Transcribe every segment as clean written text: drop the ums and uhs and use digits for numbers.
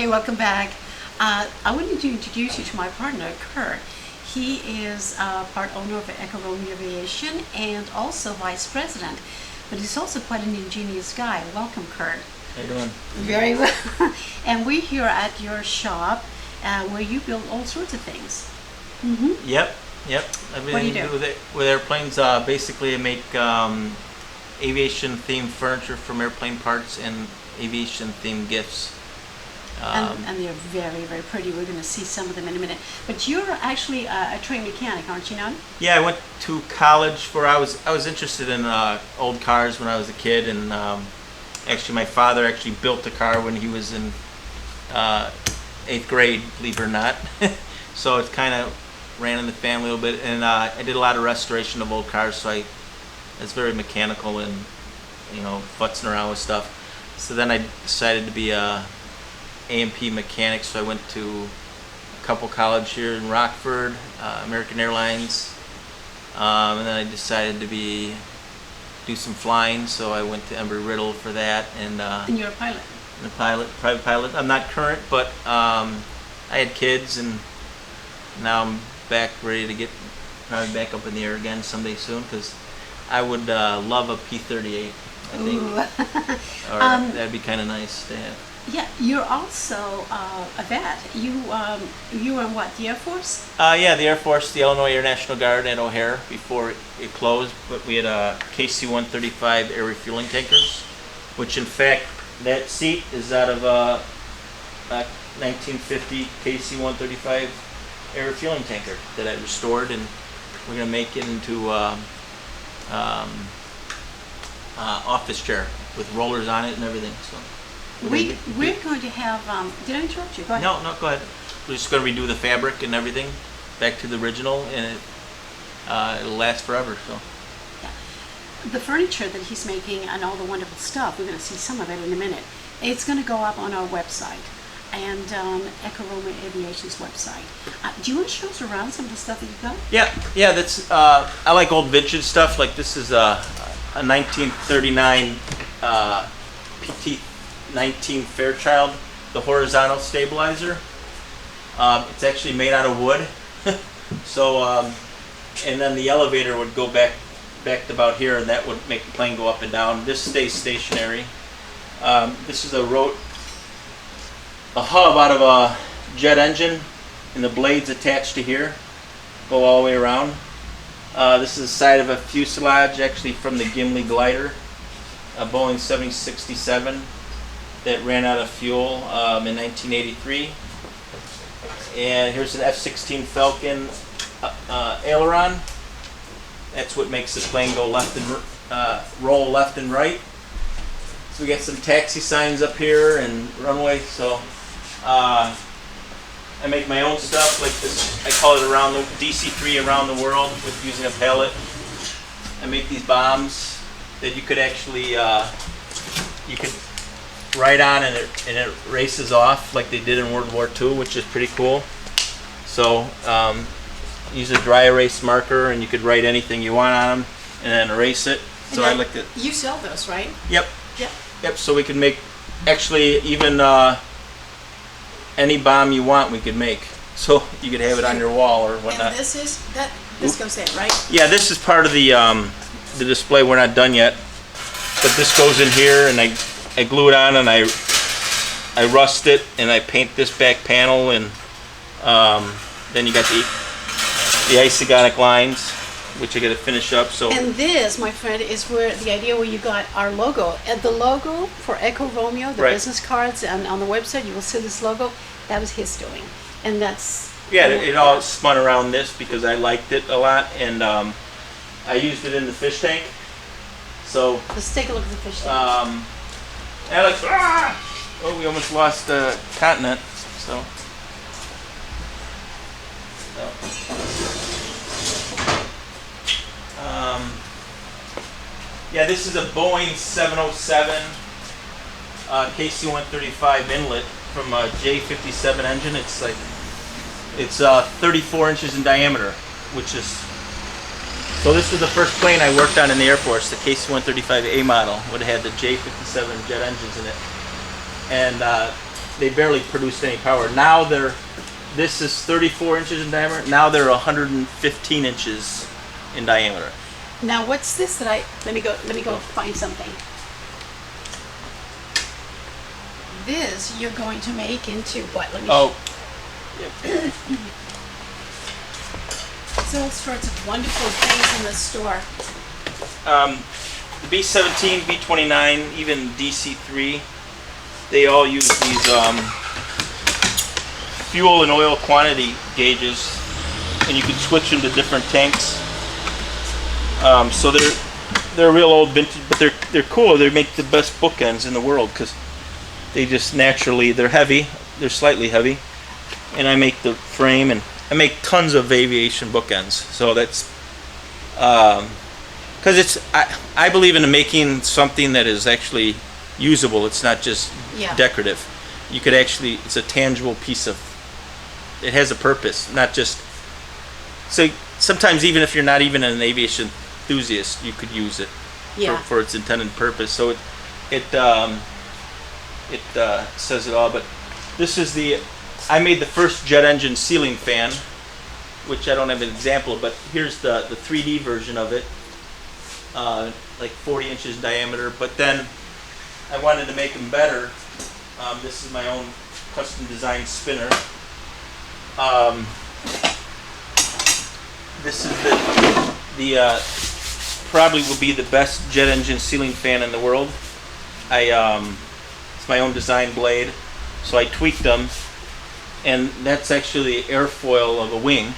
Okay, welcome back. I wanted to introduce you to my partner, Kurt. He is part owner of Romeo Aviation and also vice president, but he's also quite an ingenious guy. Welcome, Kurt. How you doing? Very well. And we're here at your shop where you build all sorts of things. Mm-hmm. Yep. Everything What do you do? With airplanes. Basically, I make aviation-themed furniture from airplane parts and aviation-themed gifts. And they're very, very pretty. We're going to see some of them in a minute. But you're actually a trained mechanic, aren't you, now? Yeah, I went to college where I was interested in old cars when I was a kid, and actually my father actually built a car when he was in 8th grade, believe it or not. So it kind of ran in the family a little bit, and I did a lot of restoration of old cars, so I was very mechanical and futzing around with stuff. So then I decided to be a A&P mechanic, so I went to a couple college here in Rockford, American Airlines, and then I decided to do some flying, so I went to Embry-Riddle for that. And you're a pilot? I'm a private pilot. I'm not current, but I had kids, and now I'm back ready to get probably back up in the air again someday soon, because I would love a P-38, I think. Or that'd be kind of nice to have. Yeah, you're also a vet. You were in what, the Air Force? Yeah, the Air Force, the Illinois Air National Guard at O'Hare before it closed. But we had KC-135 air refueling tankers, which in fact that seat is out of 1950 KC-135 air refueling tanker that I restored, and we're gonna make it into office chair with rollers on it and everything. So. We're going to have, did I interrupt you? Go ahead. No, go ahead. We're just going to redo the fabric and everything back to the original, and it'll last forever. So. Yeah. The furniture that he's making and all the wonderful stuff, we're going to see some of it in a minute. It's going to go up on our website and Romeo Aviation's website. Do you want to show us around some of the stuff that you've got? Yeah. That's I like old vintage stuff. Like this is a 1939 PT-19 Fairchild, the horizontal stabilizer. It's actually made out of wood. So, and then the elevator would go back to about here, and that would make the plane go up and down. This stays stationary. This is a hub out of a jet engine, and the blades attached to here go all the way around. This is the side of a fuselage, actually from the Gimli glider, a Boeing 7067. That ran out of fuel in 1983. And here's an F-16 Falcon aileron. That's what makes the plane go left and roll left and right. So we got some taxi signs up here and runway. So I make my own stuff like this. I call it DC-3 around the world with using a pallet. I make these bombs that you could actually right on, and it races off like they did in World War II, which is pretty cool. So use a dry erase marker, and you could write anything you want on them and then erase it. So I like to. You sell those, right? Yep. Yep. So we can make actually even any bomb you want we could make. So you could have it on your wall or whatnot. And this goes in, right? Yeah, this is part of the display. We're not done yet, but this goes in here, and I glue it on, and I rust it, and I paint this back panel, and then you got the isogonic lines, which I got to finish up. So. And this, my friend, is where the idea where you got our logo. And the logo for Echo Romeo, the business cards, and on the website you will see this logo. That was his doing, and that's. Yeah, it all spun around this because I liked it a lot, and I used it in the fish tank. So. Let's take a look at the fish tank. Alex, oh, we almost lost the continent. So, yeah, this is a Boeing 707 KC-135 inlet from a J57 engine. It's 34 inches in diameter, which is. So this was the first plane I worked on in the Air Force, the KC-135A model, would have had the J57 jet engines in it. And they barely produced any power. Now this is 34 inches in diameter. Now they're 115 inches in diameter. Now what's this that let me go find something. This you're going to make into what? Let me There's all sorts of wonderful things in the store. The B-17, B-29, even DC-3, they all use these fuel and oil quantity gauges, and you can switch them to different tanks. So they're real old vintage, but they're cool. They make the best bookends in the world because they just naturally, they're heavy, they're slightly heavy, and I make the frame, and I make tons of aviation bookends. So that's because I believe in making something that is actually usable. It's not just decorative. You could actually, it's a tangible piece of, it has a purpose, not just, so sometimes even if you're not even an aviation enthusiast, you could use it for its intended purpose. So it says it all. But this is I made the first jet engine ceiling fan, which I don't have an example of, but here's the 3D version of it, like 40 inches in diameter. But then I wanted to make them better. This is my own custom designed spinner. This is the probably will be the best jet engine ceiling fan in the world. It's my own design blade, so I tweaked them, and that's actually the airfoil of a wing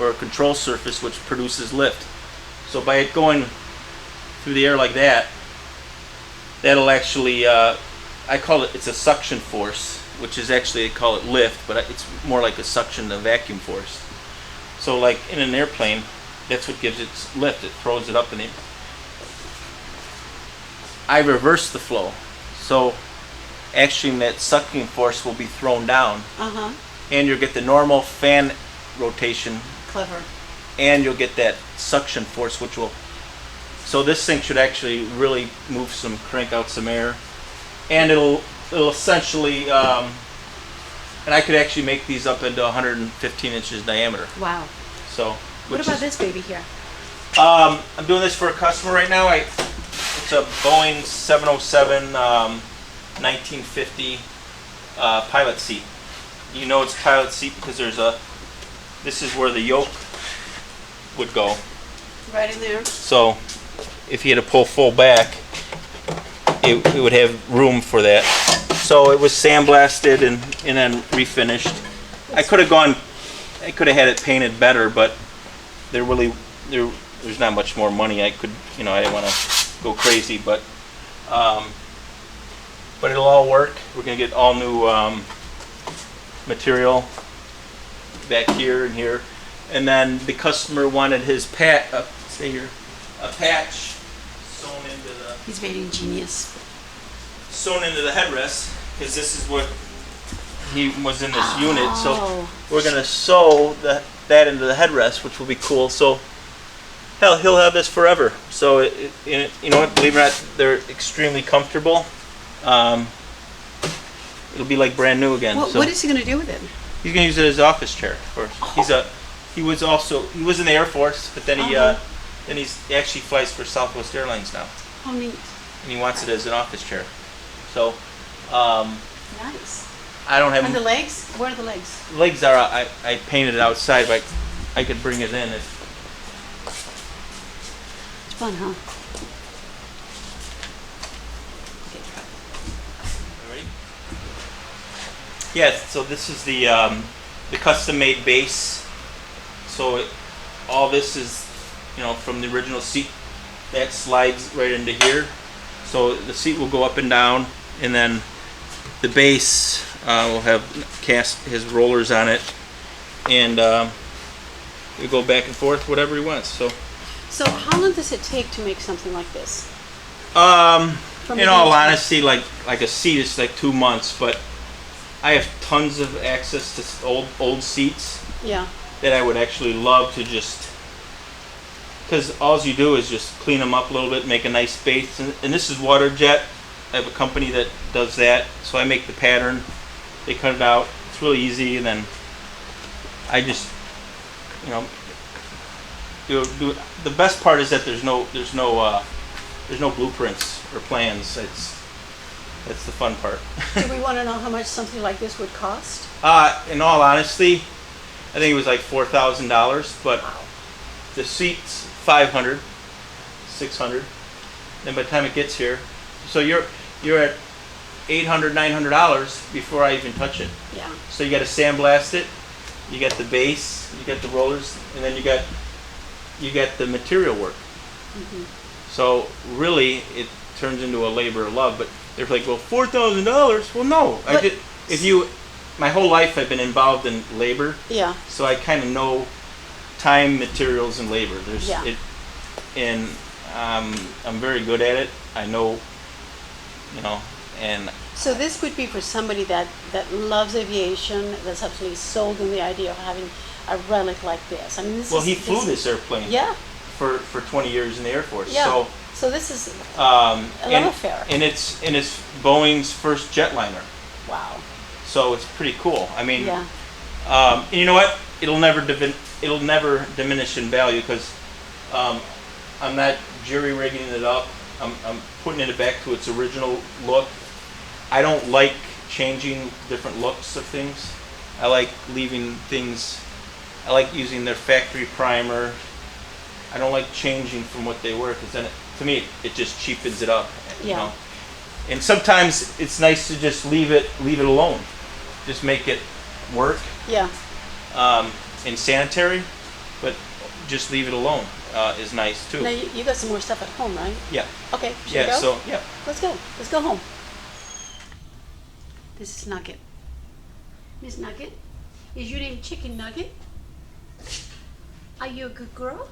or a control surface which produces lift. So by it going through the air like that, that'll actually I call it's a suction force, which is actually, they call it lift, but it's more like a suction, a vacuum force. So like in an airplane, that's what gives it lift. It throws it up in the air. I reverse the flow. So actually that sucking force will be thrown down. And you'll get the normal fan rotation. Clever. And you'll get that suction force, which will, so this thing should actually really move crank out some air. And it'll essentially, and I could actually make these up into 115 inches diameter. Wow. So. What about this baby here? I'm doing this for a customer right now. It's a Boeing 707 1950 pilot seat. You know it's a pilot seat because this is where the yoke would go. Right in there. So if you had to pull full back, it would have room for that. So it was sandblasted and then refinished. I could have had it painted better, but there's not much more money. I didn't want to go crazy, but it'll all work. We're gonna get all new material back here and here, and then the customer wanted his patch sewn into the. He's very ingenious. Sewn into the headrest, because this is what he was in this unit. So we're gonna sew that into the headrest, which will be cool. So hell, he'll have this forever. So you know what? Believe it or not, they're extremely comfortable. It'll be like brand new again. Well, so what is he going to do with it? He's going to use it as office chair, of course. He was in the Air Force, but then he actually flies for Southwest Airlines now. Oh, neat. And he wants it as an office chair. So nice. I don't have. And the legs? Where are the legs? Legs are I painted it outside, but I could bring it in if. It's fun, huh? Yes, so this is the custom-made base. So all this is, from the original seat that slides right into here. So the seat will go up and down, and then the base will have his rollers on it, and we go back and forth, whatever he wants. So how long does it take to make something like this? In all honesty, like a seat is like 2 months, but I have tons of access to old seats. Yeah. That I would actually love to because all you do is just clean them up a little bit, make a nice base, and this is water jet. I have a company that does that, so I make the pattern, they cut it out. It's really easy, and then I just, you know, do. The best part is that there's no blueprints or plans. That's the fun part. Do we want to know how much something like this would cost? In all honesty, I think it was like $4,000, but Wow. the seats $500, $600. Then by the time it gets here, so you're at $800, $900 before I even touch it. Yeah. So you got to sandblast it, you got the base, you got the rollers, and then you got the material work. Mm-hmm. So really, it turns into a labor of love. But they're like, well, $4,000. Well, no, But- my whole life I've been involved in labor, Yeah. so I kind of know time, materials, and labor. Yeah. And I'm very good at it. I know, and So this would be for somebody that loves aviation, that's absolutely sold in the idea of having a relic like this. I mean, this well, is, he flew this airplane Yeah. for 20 years in the Air Force. Yeah. So this is a And, love affair. and it's Boeing's first jetliner, Wow. so it's pretty cool. I mean, Yeah. and you know what? It'll never diminish in value because I'm not jury rigging it up. I'm putting it back to its original look. I don't like changing different looks of things. I like leaving things. I like using their factory primer. I don't like changing from what they were because then, to me, it just cheapens it up. You Yeah. know? And sometimes it's nice to just leave it alone. Just make it work Yeah. and sanitary, but just leave it alone is nice too. Now you got some more stuff at home, right? Yeah. Okay. Should Yeah. we go? So yeah. Let's go. Let's go home. This is Nugget. Miss Nugget, is your name Chicken Nugget? Are you a good girl?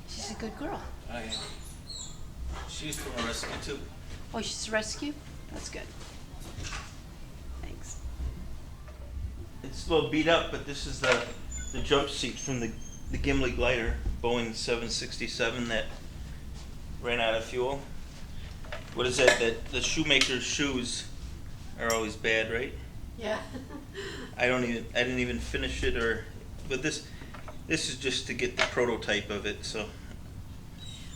She's a good girl. She's from a rescue too. Oh, she's a rescue? That's good. Thanks. It's a little beat up, but this is the jump seat from the Gimli glider, Boeing 767 that ran out of fuel. What is that? That the shoemaker's shoes are always bad, right? Yeah. I didn't even finish it, but this is just to get the prototype of it. So,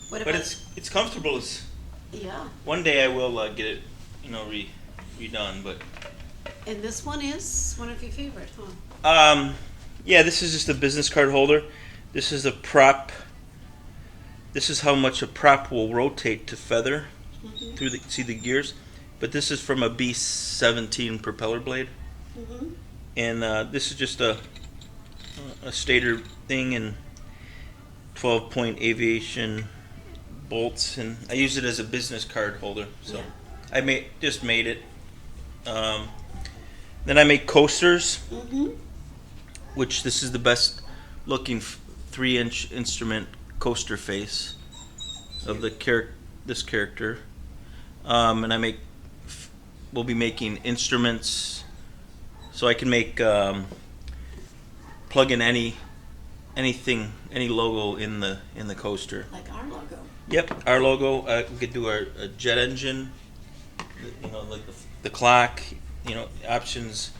What but about? it's comfortable. Yeah. One day I will get it, redone. But And this one is one of your favorite, huh? yeah, this is just a business card holder. This is a prop. This is how much a prop will rotate to feather through the gears. But this is from a B-17 propeller blade. Mm-hmm. And this is just a stator thing and 12-point aviation bolts, and I use it as a business card holder. So Yeah. I made it. Then I make coasters, Mm-hmm. which this is the best looking 3-inch instrument coaster face of this character. And we'll be making instruments, so I can make plug in anything, any logo in the coaster. Like our logo. Yep, our logo. We could do a jet engine, like the clock, options.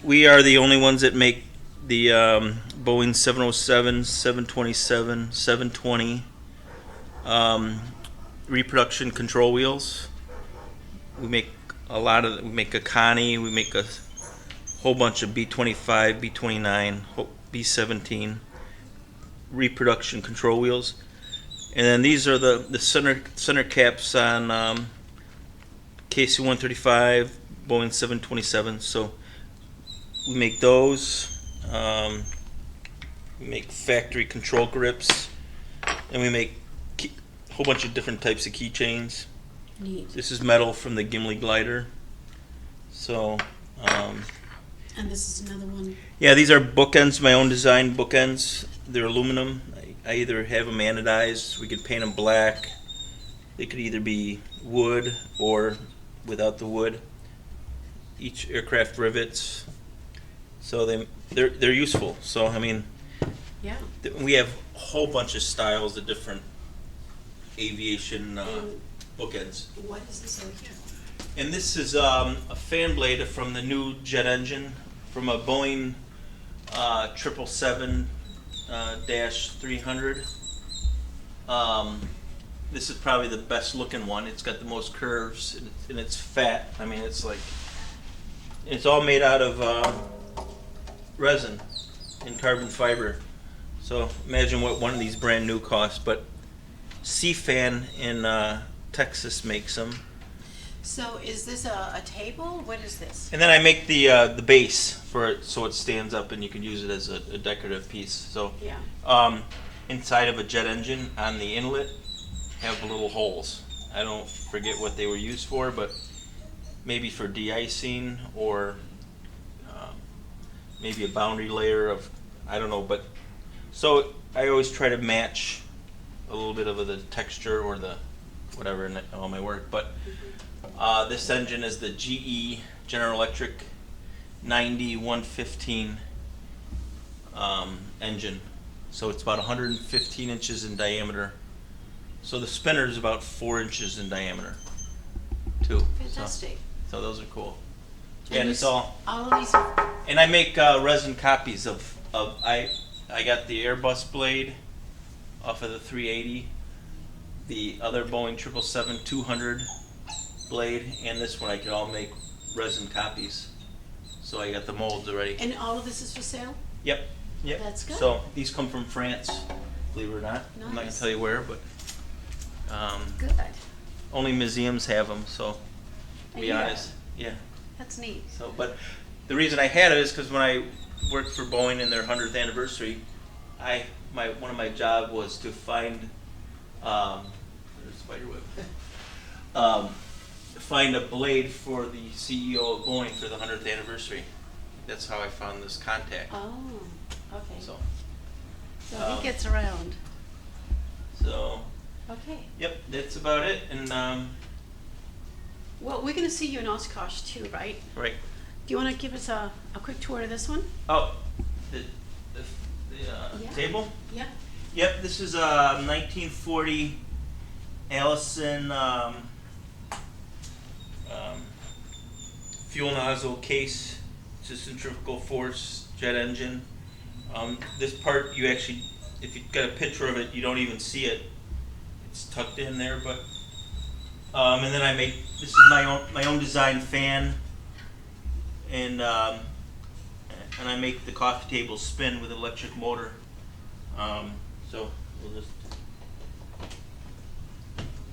We are the only ones that make the Boeing 707, 727, 720 reproduction control wheels. We make we make a Connie, we make a whole bunch of B-25, B-29, B-17 reproduction control wheels. And then these are the center caps on KC-135, Boeing 727. So we make those. We make factory control grips, and we make a whole bunch of different types of keychains. Neat. This is metal from the Gimli glider. So, And this is another one. yeah, these are bookends, my own design bookends. They're aluminum. I either have them anodized, we could paint them black. They could either be wood or without the wood. Each aircraft rivets. So they're useful. So, I mean, Yeah. we have a whole bunch of styles of different aviation And bookends. what is this over here? And this is a fan blade from the new jet engine from a Boeing 777-300. This is probably the best looking one. It's got the most curves and it's fat. I mean, it's like, it's all made out of resin and carbon fiber. So imagine what one of these brand new costs. But C-Fan in Texas makes them. So is this a table? What is this? And then I make the base for it so it stands up and you can use it as a decorative piece. So Yeah. inside of a jet engine on the inlet have little holes. I don't forget what they were used for, but maybe for de-icing or maybe a boundary layer of, I don't know. But so I always try to match a little bit of the texture or the whatever in all my work. But this engine is the GE General Electric 90-115 engine. So it's about 115 inches in diameter. So the spinner is about 4 inches in diameter, too. Fantastic. So those are cool. And And it's all. All of these are, And I make resin copies of I got the Airbus blade off of the 380, the other Boeing 777-200 blade, and this one I could all make resin copies. So I got the molds already. and all of this is for sale? Yep. Yep. That's good. So these come from France, believe it or not. I'm not gonna Nice. tell you where, but Good. only museums have them. So to And be you have honest, yeah. That's neat. So, but the reason I had it is because when I worked for Boeing in their 100th anniversary, one of my job was to find there's a spider web. Find a blade for the CEO of Boeing for the 100th anniversary. That's how I found this contact. Oh, okay. So, So um, he gets around. so Okay. yep, that's about it. And Well, we're going to see you in Oshkosh too, right? right. Do you want to give us a quick tour of this one? Oh, the Yeah. table. Yeah. Yep, this is a 1940 Allison fuel nozzle case. It's a centrifugal force jet engine. This part you actually, if you got a picture of it, you don't even see it. It's tucked in there, but and then I make, this is my own design fan, and I make the coffee table spin with an electric motor. So we'll just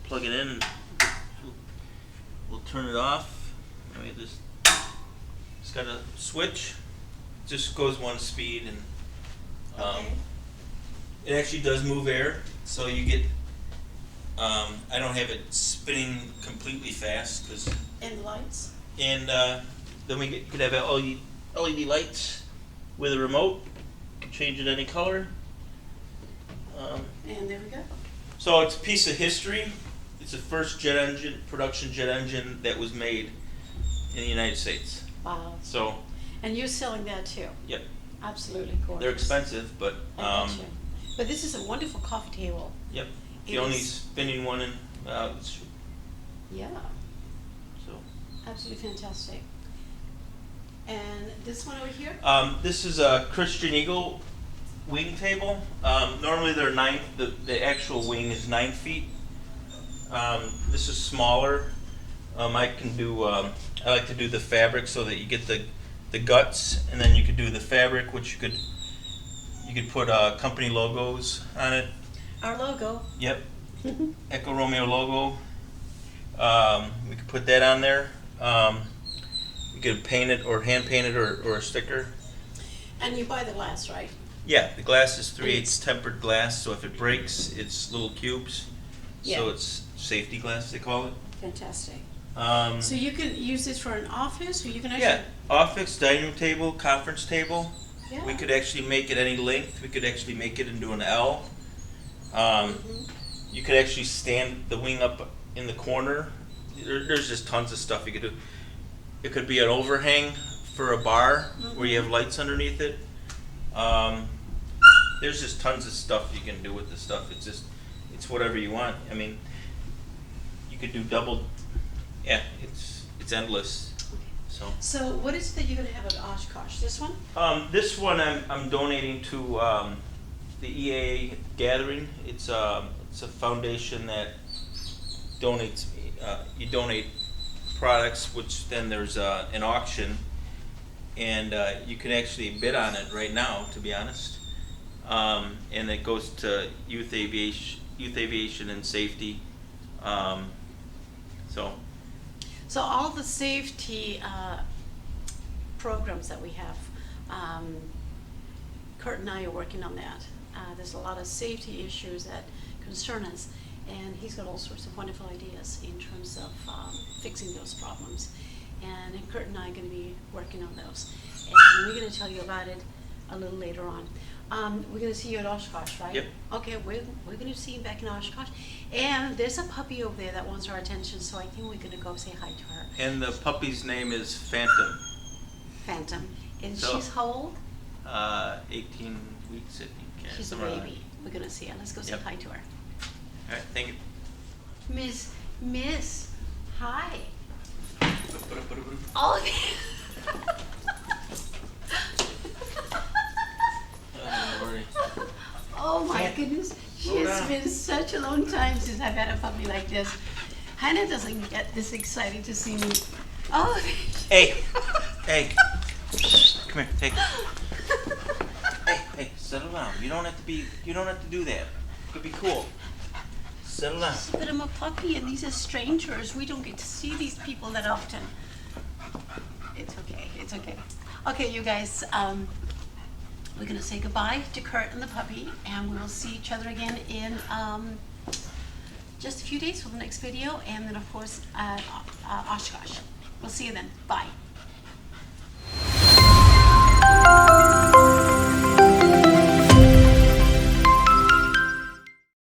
plug it in and we'll turn it off. I mean, it's got a switch. It just goes one speed, and Okay. it actually does move air, so you get. I don't have it spinning completely fast, And the lights? and then we could have LED lights with a remote. Change it any color. And there we go. So it's a piece of history. It's the first jet engine, production jet engine that was made in the United States. Wow. So, And you're selling that too? yep, Absolutely gorgeous. they're expensive, but I bet you. But this is a wonderful coffee table. yep, the It only is- spinning one in. Yeah, So, absolutely fantastic. And this one over here? this is a Christian Eagle wing table. Normally they're the actual wing is 9 feet. This is smaller. I can do. I like to do the fabric so that you get the guts, and then you could do the fabric, which you could put company logos on it. Our logo. Yep, Echo Romeo logo. We could put that on there. You could paint it or hand paint it or a sticker. And you buy the glass, right? Yeah, the glass is 3/8 tempered glass, so if it breaks, it's little cubes. Yeah. So it's safety glass, they call it. Fantastic. Um, So you can use this for an office, or you can actually... yeah, office, dining room table, conference table. Yeah. We could actually make it any length. We could actually make it into an L. Mhm. You could actually stand the wing up in the corner. There's just tons of stuff you could do. It could be an overhang for a bar where you have lights underneath it. There's just tons of stuff you can do with this stuff. It's whatever you want. I mean, you could do double. Yeah, it's endless. So what is it that you're going to have at Oshkosh? This one? This one I'm donating to the EAA Gathering. It's a foundation that donates. You donate products, which then there's an auction, and you can actually bid on it right now, to be honest. And it goes to youth aviation and safety. So all the safety programs that we have, Kurt and I are working on that. There's a lot of safety issues that concern us, and he's got all sorts of wonderful ideas in terms of fixing those problems. And Kurt and I are going to be working on those, and we're going to tell you about it a little later on. We're going to see you at Oshkosh, right? Yep. Okay, we're going to see you back in Oshkosh. And there's a puppy over there that wants our attention, so I think we're going to go say hi to her. And the puppy's name is Phantom. Phantom. And So- she's how old? 18 weeks, I think. Yeah, She's a somewhere around baby. We're going to see her. Let's go say Yep. hi to her. there. All right, thank you. Miss, hi. Oh, oh my goodness. It's been such a long time since I've had a puppy like this. Hannah doesn't get this excited to see me. Oh. Hey, hey, come here, take it. Hey, settle down. You don't have to do that. It could be cool. Settle down. But I'm a puppy and these are strangers. We don't get to see these people that often. It's okay, it's okay. Okay, you guys, we're gonna say goodbye to Kurt and the puppy, and we will see each other again in just a few days for the next video, and then of course Oshkosh. We'll see you then. Bye.